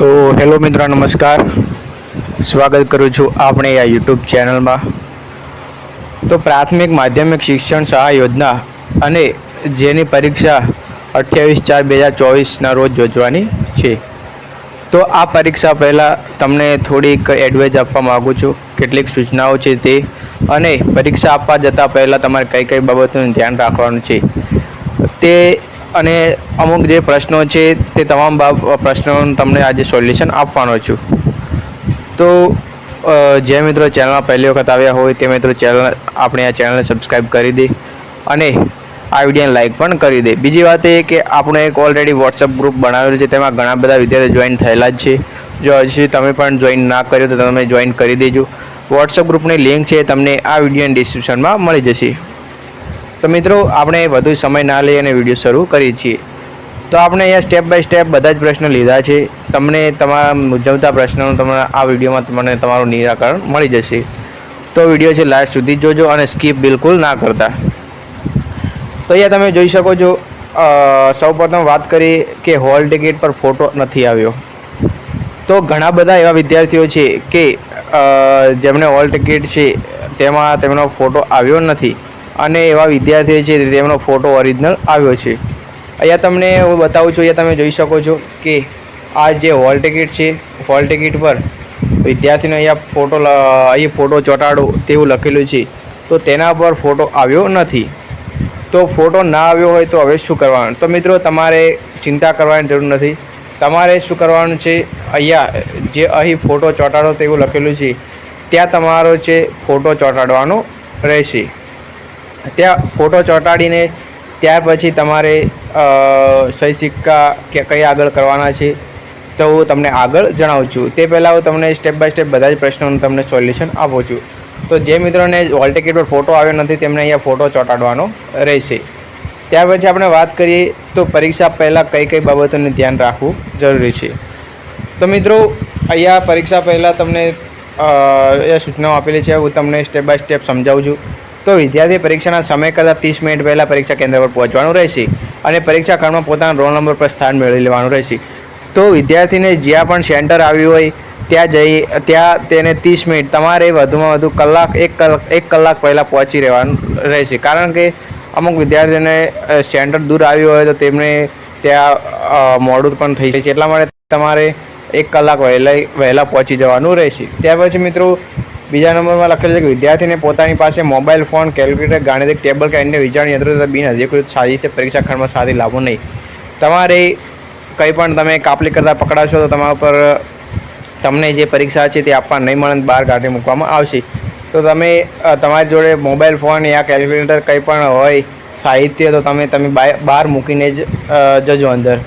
તો હેલો મિત્રો, નમસ્કાર. સ્વાગત કરું છું આપણે આ યુટ્યુબ ચેનલમાં. તો પ્રાથમિક માધ્યમિક શિક્ષણ સહાય યોજના અને જેની પરીક્ષા 28/4/2024ના રોજ યોજવાની છે. તો આ પરીક્ષા પહેલાં તમને થોડીક એડવાઇસ આપવા માગું છું, કેટલીક સૂચનાઓ છે તે, અને પરીક્ષા આપવા જતાં પહેલાં તમારે કઈ કઈ બાબતોનું ધ્યાન રાખવાનું છે તે, અને અમુક જે પ્રશ્નો છે તે તમામ પ્રશ્નોનું તમને આજે સોલ્યુશન આપવાનો છું. તો જે મિત્રો ચેનલમાં પહેલી વખત આવ્યા હોય તે મિત્રો આપણે આ ચેનલને સબસ્ક્રાઈબ કરી દે અને આ વિડીયોને લાઇક પણ કરી દે. બીજી વાત એ કે આપણે એક ઓલરેડી વોટ્સઅપ ગ્રુપ બનાવેલું છે, તેમાં ઘણા બધા વિદ્યાર્થીઓ જોઈન થયેલા જ છે. જો હજી તમે પણ જોઈન ના કર્યો તો તમે જોઈન કરી દેજો. વોટ્સઅપ ગ્રુપની લિંક છે તમને આ વિડીયોની ડિસ્ક્રિપ્શનમાં મળી જશે. તો મિત્રો, આપણે વધુ સમય ના લઈ અને વિડીયો શરૂ કરીએ છીએ. તો આપણે અહીંયા સ્ટેપ બાય સ્ટેપ બધા જ પ્રશ્નો લીધા છે. તમને તમારા મૂંઝવતા પ્રશ્નોનું આ વિડીયોમાં તમને તમારું નિરાકરણ મળી જશે. તો વિડીયો છે લાસ્ટ સુધી જોજો અને સ્કીપ બિલકુલ ના કરતા. તો અહીંયા તમે જોઈ શકો છો, સૌપ્રથમ વાત કરીએ કે હોલ ટિકિટ પર ફોટો નથી આવ્યો. તો ઘણા બધા એવા વિદ્યાર્થીઓ છે કે જેમને હોલ ટિકિટ છે તેમાં તેમનો ફોટો આવ્યો નથી, અને એવા વિદ્યાર્થીઓ છે તેમનો ફોટો ઓરિજિનલ આવ્યો છે. અહીંયા તમને હું બતાવું છું. અહીંયા તમે જોઈ શકો છો કે આ જે હોલ ટિકિટ છે, હોલ ટિકિટ પર વિદ્યાર્થીનો અહીંયા ફોટો ચોંટાડો તેવું લખેલું છે, તો તેના પર ફોટો આવ્યો નથી. તો ફોટો ના આવ્યો હોય તો હવે શું કરવાનું? તો મિત્રો, તમારે ચિંતા કરવાની જરૂર નથી. તમારે શું કરવાનું છે, અહીં ફોટો ચોંટાડો તેવું લખેલું છે ત્યાં તમારો છે ફોટો ચોંટાડવાનો રહેશે. ત્યાં ફોટો ચોંટાડીને ત્યાર પછી તમારે સહી સિક્કા કે કઈ આગળ કરવાના છે તો હું તમને આગળ જણાવું છું. તે પહેલાં હું તમને સ્ટેપ બાય સ્ટેપ બધા જ પ્રશ્નોનું તમને સોલ્યુશન આપું છું. તો જે મિત્રોને હોલ ટિકિટ પર ફોટો આવ્યો નથી તેમને અહીંયા ફોટો ચોંટાડવાનો રહેશે. ત્યાર પછી આપણે વાત કરીએ તો પરીક્ષા પહેલાં કઈ કઈ બાબતોનું ધ્યાન રાખવું જરૂરી છે. તો મિત્રો, અહીંયા પરીક્ષા પહેલાં તમને સૂચનાઓ આપેલી છે, હું તમને સ્ટેપ બાય સ્ટેપ સમજાવું છું. તો વિદ્યાર્થી પરીક્ષાના સમય કરતાં 30 મિનિટ પહેલાં પરીક્ષા કેન્દ્ર પર પહોંચવાનું રહેશે અને પરીક્ષા ખંડમાં પોતાના રોલ નંબર પર સ્થાન મેળવી લેવાનું રહેશે. તો વિદ્યાર્થીને જ્યાં પણ સેન્ટર આવ્યું હોય ત્યાં તેને 30 મિનિટ, તમારે વધુમાં વધુ એક કલાક પહેલાં પહોંચી રહેવાનું રહેશે. કારણ કે અમુક વિદ્યાર્થીઓને સેન્ટર દૂર આવ્યું હોય તો તેમને ત્યાં મોડું પણ થઈ શકે, એટલા માટે તમારે 1 કલાક વહેલા પહોંચી જવાનું રહેશે. ત્યાર પછી મિત્રો, બીજા નંબરમાં લખેલું છે કે વિદ્યાર્થીને પોતાની પાસે મોબાઈલ ફોન, કેલ્ક્યુલેટર, ગાણિતિક ટેબલ કે અન્ય વિચારણી યંત્રો બિનઅધિકૃત સાહિત્ય પરીક્ષા ખંડમાં સાથે લાવવું નહીં. તમારે કંઈ પણ તમે કાપલી કરતાં પકડાશો તો તમારા ઉપર તમને જે પરીક્ષા છે તે આપવા નહીં મળે, બહાર કાઢી મૂકવામાં આવશે. તો તમે તમારી જોડે મોબાઈલ ફોન યા કેલ્ક્યુલેટર કંઈ પણ હોય સાહિત્ય તો તમે બહાર મૂકીને જ જજો અંદર.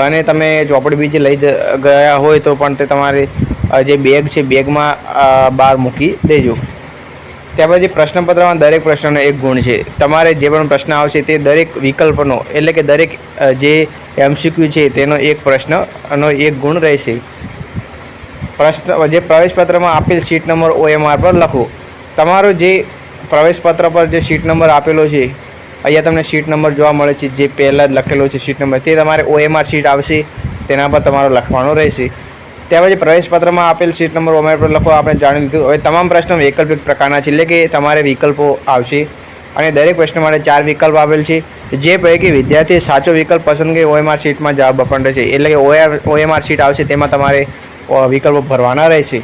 અને તમે ચોપડી બીજી લઈ ગયા હોય તો પણ તે તમારે જે બેગ છે બેગમાં બહાર મૂકી દેજો. ત્યાર પછી પ્રશ્નપત્રમાં દરેક પ્રશ્નનો 1 ગુણ છે. તમારે જે પણ પ્રશ્ન આવશે તે દરેક વિકલ્પનો, એટલે કે દરેક જે MCQ છે તેનો એક પ્રશ્નનો 1 ગુણ રહેશે. જે પ્રવેશપત્રમાં આપેલ સીટ નંબર OMR પર લખો. તમારો જે પ્રવેશપત્ર પર જે સીટ નંબર આપેલો છે, અહીંયા તમને સીટ નંબર જોવા મળે છે, જે પહેલાં જ લખેલો છે સીટ નંબર, તે તમારે OMR સીટ આવશે તેના પર તમારો લખવાનો રહેશે. ત્યાર પછી પ્રવેશપત્રમાં આપેલ સીટ નંબર OMR પર લખો. આપણે જાણી લીધું. હવે તમામ પ્રશ્નો વૈકલ્પિક પ્રકારના છે, એટલે કે તમારે વિકલ્પો આવશે અને દરેક પ્રશ્ન માટે 4 વિકલ્પ આપેલ છે. જે પૈકી વિદ્યાર્થીએ સાચો વિકલ્પ પસંદ કરી OMR સીટમાં જવાબ આપવાનો રહેશે, એટલે કે OMR સીટ આવશે તેમાં તમારે વિકલ્પો ભરવાના રહેશે.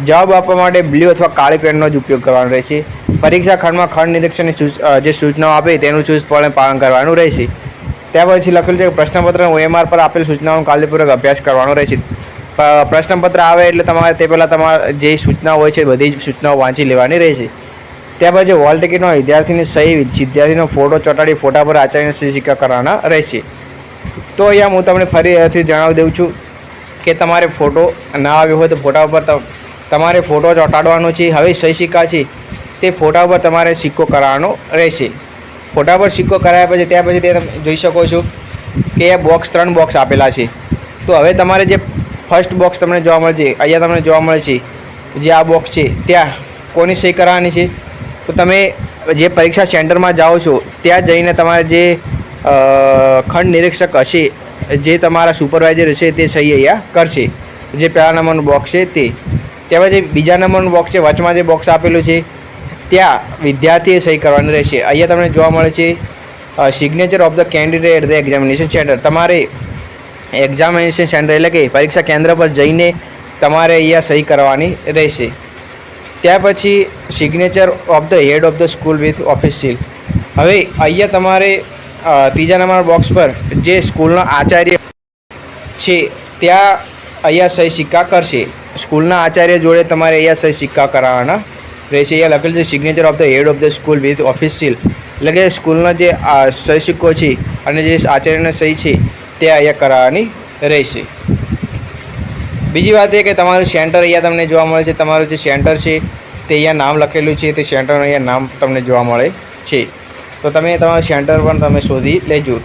જવાબ આપવા માટે બ્લુ અથવા કાળી પેનનો જ ઉપયોગ કરવાનો રહેશે. પરીક્ષા ખંડમાં ખંડ નિરીક્ષણની જે સૂચનાઓ આપે તેનું ચુસ્તપણે પાલન કરવાનું રહેશે. ત્યાર પછી લખેલું છે કે પ્રશ્નપત્ર OMR પર આપેલ સૂચનાઓનો કાળજીપૂર્વક અભ્યાસ કરવાનો રહેશે. પ્રશ્નપત્ર આવે એટલે તમારે તે પહેલાં તમારે જે સૂચનાઓ હોય છે બધી જ સૂચનાઓ વાંચી લેવાની રહેશે. ત્યાર પછી હોલ ટિકિટમાં વિદ્યાર્થીની સહી, વિદ્યાર્થીનો ફોટો ચોંટાડી ફોટા પર આચાર્યને સહી સિક્કા કરવાના રહેશે. તો અહીંયા હું તમને ફરીથી જણાવી દઉં છું કે તમારે ફોટો ના આવ્યો હોય તો ફોટા ઉપર તમારે ફોટો ચોંટાડવાનો છે. હવે સહી સિક્કા છે તે ફોટા ઉપર તમારે સિક્કો કરાવવાનો રહેશે. ફોટા પર સિક્કો કરાવ્યા પછી ત્યાર પછી તે તમે જોઈ શકો છો કે એ 3 બોક્સ આપેલા છે. તો હવે તમારે જે ફર્સ્ટ બોક્સ તમને જોવા મળે છે, અહીંયા તમને જોવા મળે છે જે આ બોક્સ છે, ત્યાં કોની સહી કરાવવાની છે? તો તમે જે પરીક્ષા સેન્ટરમાં જાઓ છો ત્યાં જઈને તમારે જે ખંડ નિરીક્ષક હશે જે તમારા સુપરવાઇઝર હશે તે સહી અહીંયા કરશે. જે પહેલા નંબરનું બોક્સ છે તે. ત્યાર પછી બીજા નંબરનું બોક્સ છે, વચમાં જે બોક્સ આપેલું છે ત્યાં વિદ્યાર્થીએ સહી કરવાની રહેશે. અહીંયા તમને જોવા મળે છે signature of the candidate at the examination centre. તમારે એક્ઝામિનેશન સેન્ટર એટલે કે પરીક્ષા કેન્દ્ર પર જઈને તમારે અહીંયા સહી કરવાની રહેશે. ત્યાર પછી signature of the head of the school with office seal. હવે અહીંયા તમારે ત્રીજા નંબર બોક્સ પર જે સ્કૂલનો આચાર્ય છે ત્યાં અહીંયા સહી સિક્કા કરશે. સ્કૂલના આચાર્ય જોડે તમારે અહીંયા સહી સિક્કા કરાવવાના રહેશે. અહીંયા લખેલું છે signature of the head of the school with office seal, એટલે કે સ્કૂલના જે સહી સિક્કો છે અને જે આચાર્યની સહી છે તે અહીંયા કરાવવાની રહેશે. બીજી વાત એ કે તમારું સેન્ટર અહીંયા તમને જોવા મળે છે. તમારું જે સેન્ટર છે તે અહીંયા નામ લખેલું છે, તે સેન્ટરનું અહીંયા નામ તમને જોવા મળે છે. તો તમે તમારું સેન્ટર પણ તમે શોધી લેજો.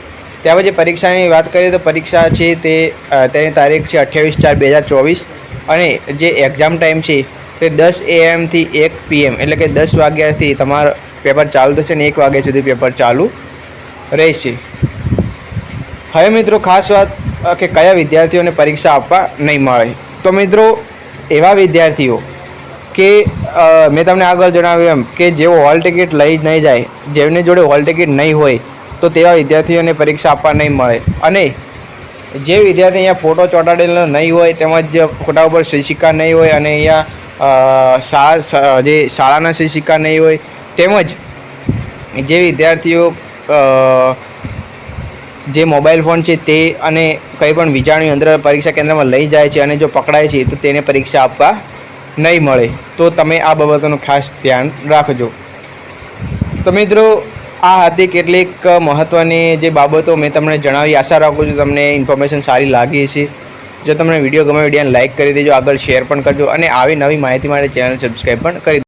ત્યાર પછી પરીક્ષાની વાત કરીએ તો પરીક્ષા છે તેની તારીખ છે 28/4/2024 અને જે એક્ઝામ ટાઈમ છે તે 10 AM થી 1 PM, એટલે કે 10 વાગ્યાથી તમારું પેપર ચાલુ થશે અને 1 વાગ્યા સુધી પેપર ચાલુ રહેશે. હવે મિત્રો ખાસ વાત કે કયા વિદ્યાર્થીઓને પરીક્ષા આપવા નહીં મળે. તો મિત્રો એવા વિદ્યાર્થીઓ કે મેં તમને આગળ જણાવ્યું એમ કે જેઓ હોલ ટિકિટ લઈ નહીં જાય, જેમની જોડે હોલ ટિકિટ નહીં હોય તો તેવા વિદ્યાર્થીઓને પરીક્ષા આપવા નહીં મળે. અને જે વિદ્યાર્થી અહીંયા ફોટો ચોંટાડેલો નહીં હોય તેમજ ફોટા ઉપર સહી સિક્કા નહીં હોય અને અહીંયા જે શાળાના સહી સિક્કા નહીં હોય, તેમજ જે વિદ્યાર્થીઓ જે મોબાઈલ ફોન છે તે અને કંઈ પણ વીજાણુ અંદર પરીક્ષા કેન્દ્રમાં લઈ જાય છે અને જો પકડાય છે તો તેને પરીક્ષા આપવા નહીં મળે. તો તમે આ બાબતોનું ખાસ ધ્યાન રાખજો. તો મિત્રો આ હતી કેટલીક મહત્ત્વની જે બાબતો મેં તમને જણાવી. આશા રાખું છું તમને ઇન્ફોર્મેશન સારી લાગી છે. જો તમને વિડીયો ગમે વિડીયોને લાઇક કરી દેજો, આગળ શેર પણ કરજો અને આવી નવી માહિતી માટે ચેનલ સબસ્ક્રાઈબ પણ કરી